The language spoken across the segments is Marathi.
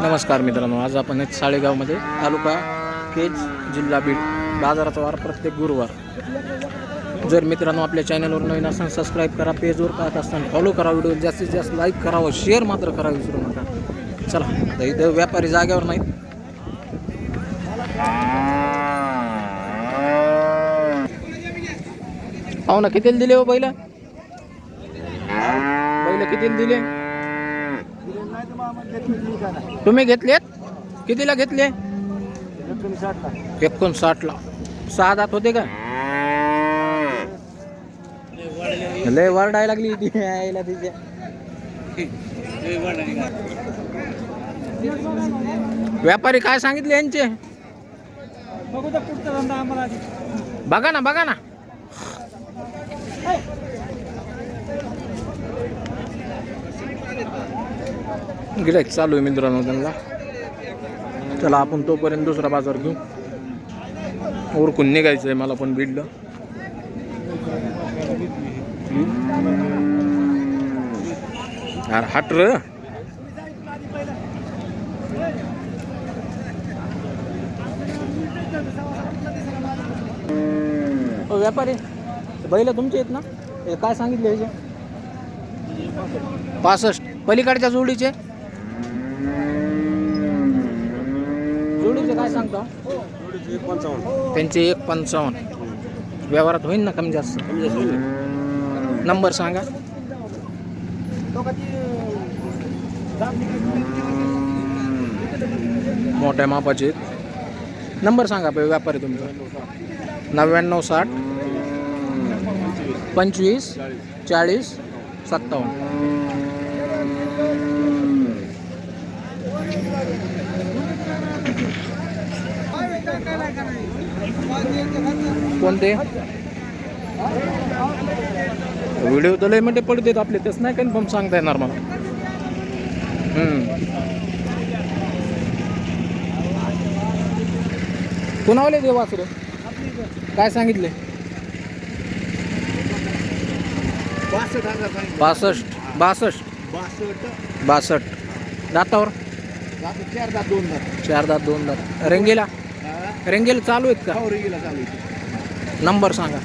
नमस्कार मित्रांनो, आज आपण साळेगावमध्ये तालुका केज जिल्हा बीड बाजाराचा वार प्रत्येक गुरुवार। जर मित्रांनो आपल्या चॅनलवर नवीन असाल सबस्क्राईब करा, पेजवर पाहत असताना फॉलो करा, व्हिडिओ जास्तीत जास्त लाईक करा व शेअर मात्र करा विसरू नका। चला आता इथं व्यापारी जागेवर नाहीत। पाहू ना कितीला दिले हो बैल? बैल कितीला दिले? तुम्ही घेतलेत? कितीला घेतले? 59 ला। 6 दात होते का? लय वरडाय लागली ती यायला तिच्या। व्यापारी काय सांगितले यांचे? बघा ना बघा ना। गिराईक चालू आहे मित्रांनो त्यांना। चला आपण तोपर्यंत दुसरा बाजार घेऊ, उरकून निघायचं आहे मला पण बीडला। यार हट र। व्यापारी बैल तुमचे आहेत ना? हे काय सांगितले ह्याचे? 65। पलीकडच्या जोडीचे काय सांगता? त्यांचे 155। व्यवहारात होईल ना कमी जास्त? नंबर सांगा। मोठ्या मापाचे नंबर सांगा व्यापारी तुमचा। 99 60 25 40 57। कोणते व्हिडिओ तर लय मोठे पडतात आपले, तेच नाही कन्फर्म सांगता येणार मला। कुणावले देव वासरे काय सांगितले? 62 दातावर 4 दात 2 दात। रेंगेला चालू आहेत का? नंबर सांगा।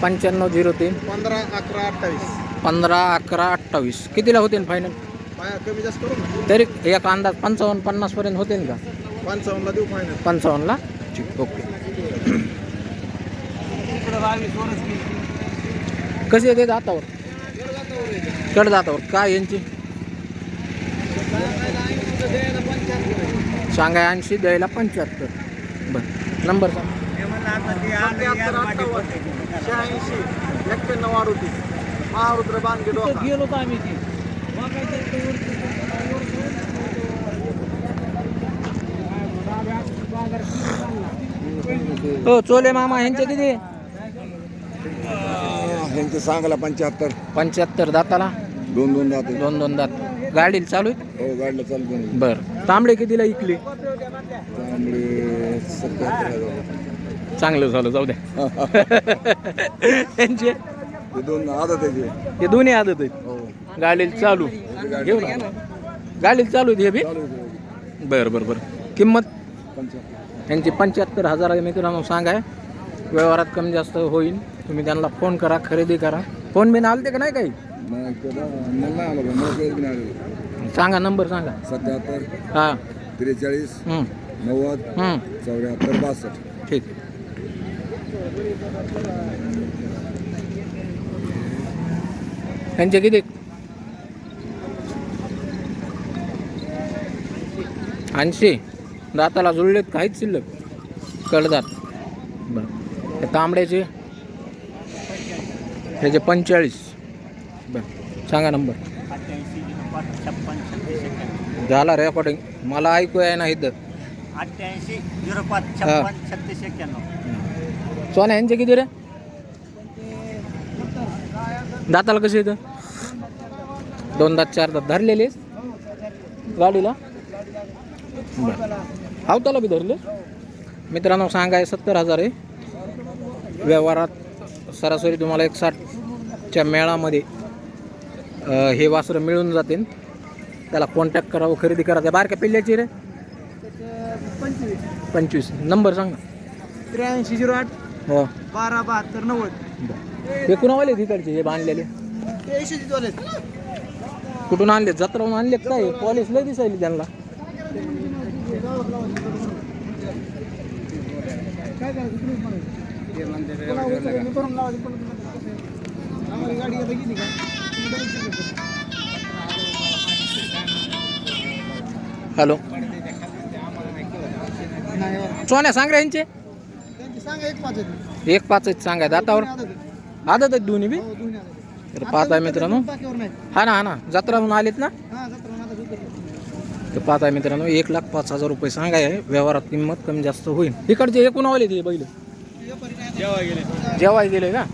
9503 15 11 28। कितीला होतील फायनल? कमी जास्त करू ना तरी एक अंदाज 55-50 पर्यंत होतील का? 55 ला देऊ फायनल। 55 ला ठीक, ओके। कसे येते दातावर? कडदातावर काय यांची सांगा? 80 द्यायला 75। बरं नंबर सांगा। 86 महारुद्र बांधे डोका गेलो तर आम्ही ती हो चोले मामा यांचे किती? ह्यांचे सांगायला 75 दाताला 2 दात 2 दात। गाडीला चालू आहे? हो गाडीला चालू। बरं तांबडे कितीला इकली? तांबडे 77,000। चांगलं झालं, जाऊ द्या। त्यांचे हे 2 आदत आहे, हे दोन्ही आदत आहेत। गाडीला चालू घेऊ ना, गाडीला चालू आहेत हे बी। बरं बरं बरं। किंमत त्यांची 75,000 आहे मित्रांनो सांगाय। व्यवहारात कमी जास्त होईल, तुम्ही त्यांना फोन करा, खरेदी करा। फोन बिन आलते का नाही काही? सांगा नंबर सांगा। 77 हां 43 90 74 62। ठीक। त्यांचे किती? 80 दाताला जुळलेत काहीच शिल्लक? कडदात। बरं तांबड्याचे ह्याचे 45। बरं सांगा नंबर। झाला रेकॉर्डिंग, मला ऐकू आहे ना इथं। 88 05 56 36 91। सोन्या यांचे किती रे? दाताला कसे येतं? 2 दात 4 दात धरलेले गाडीला? बरं हावताला बी धरले मित्रांनो। सांगाय 70,000 आहे। व्यवहारात सरासरी तुम्हाला 160च्या मेळामध्ये हे वासरं मिळून जातील. त्याला कॉन्टॅक्ट करावं, खरेदी करा. त्या बारक्या पिल्ल्याची रे 25 नंबर सांगा. 8308 हो 127290. हे कुणावाले तिकडचे हे बांधलेले ते वाले कुठून आणले? जत्रावरून आणले काय? पॉलिश लय दिसायली त्यांना. काय करून लावा गाडी आता गेली का? हॅलो सोन्या सांग रे यांचे. त्यांची सांगा 1-5 1-5 सांगाय दातावर आदत आहेत दोन्ही बी. तर पाहत आहे मित्रांनो. हा ना जत्रावरून आलेत ना. तर पाहत आहे मित्रांनो 1,05,000 रुपये सांगाय आहे. व्यवहारात किंमत कमी जास्त होईल. इकडचे एकूण आले ते बैल जेवाय गेले का?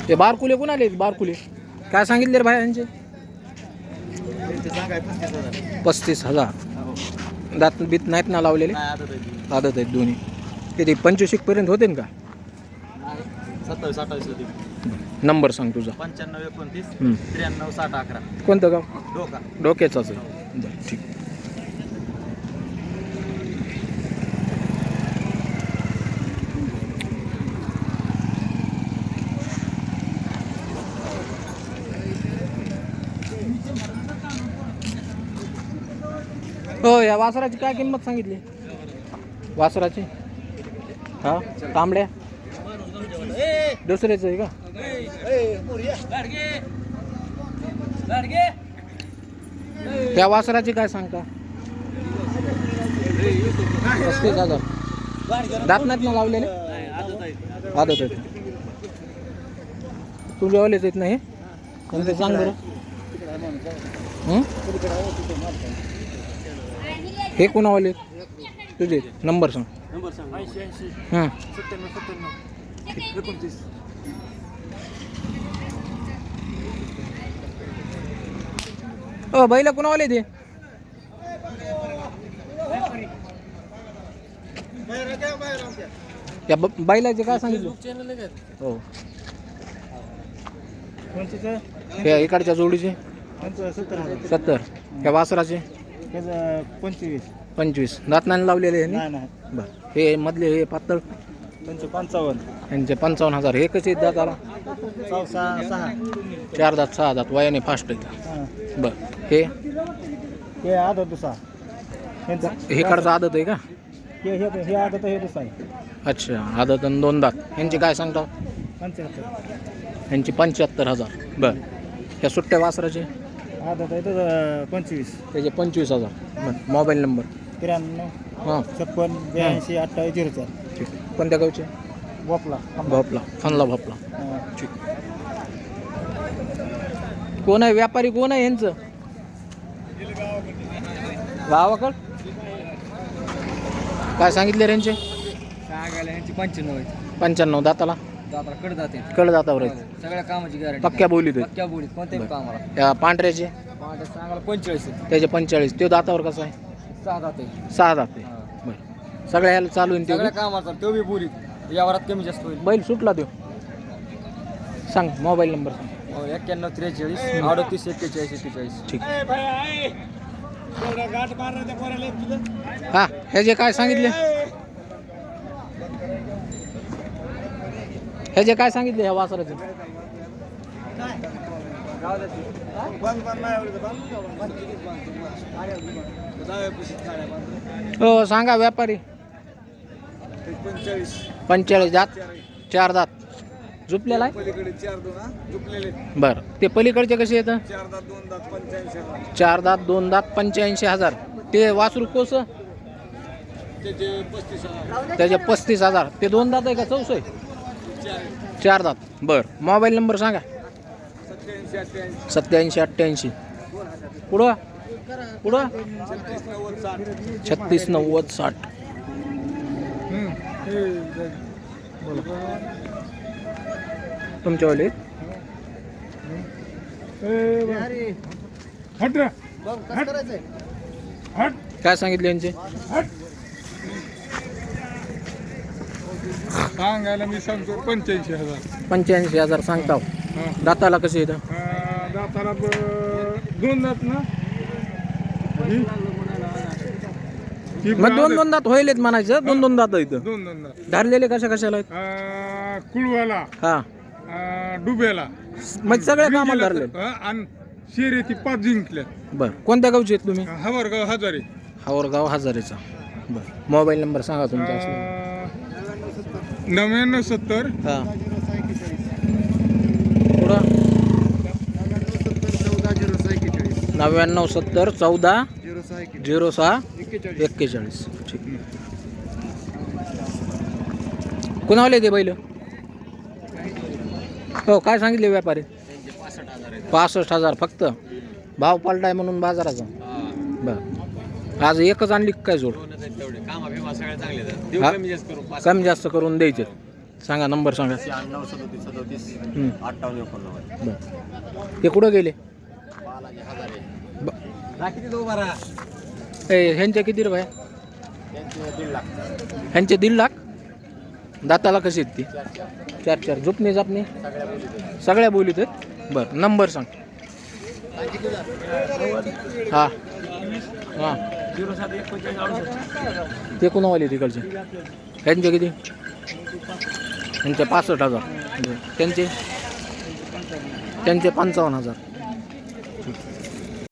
ते बारकुले कोण आले? बारकुले काय सांगितले रे भाई यांचे? 35,000. दात बीत नाहीत ना लावलेले? आदत आहेत दोन्ही. किती 25 पर्यंत होते का? 27-28 होती. नंबर सांग तुझा. 95-29 हम्म. 93-60-11. कोणतं गाव? डोका. डोक्याचाच आहे. बरं ठीक. हो या वासराची काय किंमत सांगितली? वासराची हा तांबड्या दुसऱ्याच आहे का? त्या वासराची काय सांगता? 35,000. दात नाहीत ना लावलेले? आदत आहेत. तुझ्यावालेच आहेत ना हे? कोणते सांग बरं. हे कोणावाले तुझे? नंबर सांग. 80-80 हां 97-97 29. ओ बैला कोणावाले ते? या बैलाचे काय सांगितलं? हो हे इकडच्या जोडीचे 70. या वासराचे 25. दात नाही लावलेले आहे. बरं हे मधले हे पातळ 55. यांचे 55,000. हे कसे दाताला? 4 दात 6 दात वयाने फास्ट आहेत. बरं हे आदत दुसरा हे कडचा आदत आहे का? हे आदत हे दुसरा आहे. अच्छा आदत आणि 2 दात. यांचे काय सांगता? 75. यांची 75,000. बरं ह्या सुट्ट्या वासराचे आदत आहे तर 25. त्याचे 25,000. बरं मोबाईल नंबर 93 हां 56 82 28 04. ठीक. कोणत्या गावचे? वापला भोपला फनला भोपला. ठीक. कोण आहे व्यापारी? कोण आहे यांचं? गावाकड काय सांगितले यांचे? सांगायला यांची 95. 95 दाताला दाता कड जाते कडदातावर आहेत. सगळ्या कामाची गॅरंटी. पक्क्या बोलीत आहेत. पक्क्या बोलीत कोणत्याही कामाला. त्या पांढऱ्याचे सांगायला 45. त्याचे 45. ते दातावर कसं आहे? 6 जाते. 6 दात आहे. बरं सगळ्या ह्याला चालू आहे. सगळ्या ते कामाचा तो बी बोलीत यावरात कमी जास्त होईल. बैल सुटला देऊ. सांग मोबाईल नंबर सांग. 91 43 38 41 41. ठीक. हा ह्याचे काय सांगितले? ह्याचे काय सांगितले ह्या वासराचे? हो सांगा व्यापारी. 45 दात 4 दात झुपलेला आहे. पलीकडे 4-2 झुपलेले. बरं ते पलीकडचे कसे येतं? 4 दात 2 दात 85. 4 दात 2 दात 85,000. ते वासरू कोस त्याचे 35,000. ते 2 दात आहे का 4 आहे? 4 दात. बरं मोबाईल नंबर सांगा. 87 88 पुढं 36 90 60. तुमच्यावाले काय सांगितले यांचे? सांगायला मी सांगतो 85,000. 85,000 सांगता हो. दाताला कसे येतं? दाताला दोन दात ना मग दोन दात होईलेत म्हणायचं. दोन दात इथं दोन दात धरलेले कशा कशाला आहेत? कुळवाला हा डुब्याला मग सगळ्या कामाला धरले. आणि शर्यती 5 जिंकल्या. बरं कोणत्या गावचे आहेत तुम्ही? हवरगाव हजारे. हावरगाव हजारेचा. बरं मोबाईल नंबर सांगा तुमचा. 9970 हा पुढं 9970 14 06 41. ठीक. कुणावले ते बैल? हो काय सांगितले व्यापारी? 65,000 फक्त. भाव पलटाय म्हणून बाजाराचा. बरं आज एकच आणली काय जोड? हा? कमी जास्त करून द्यायचे. सांगा नंबर सांगा. 98 बरं ते कुठं गेले? ह्यांचे किती रुपये? ह्यांचे 1.5 लाख. दाताला कशी आहेत ती? 4 झुपणी जापणी सगळ्या बोलीत आहेत. बरं नंबर सांग. हां हां ते कुणावाले तिकडचे? ह्यांचे किती? ह्यांचे 65,000. त्यांचे 55,000.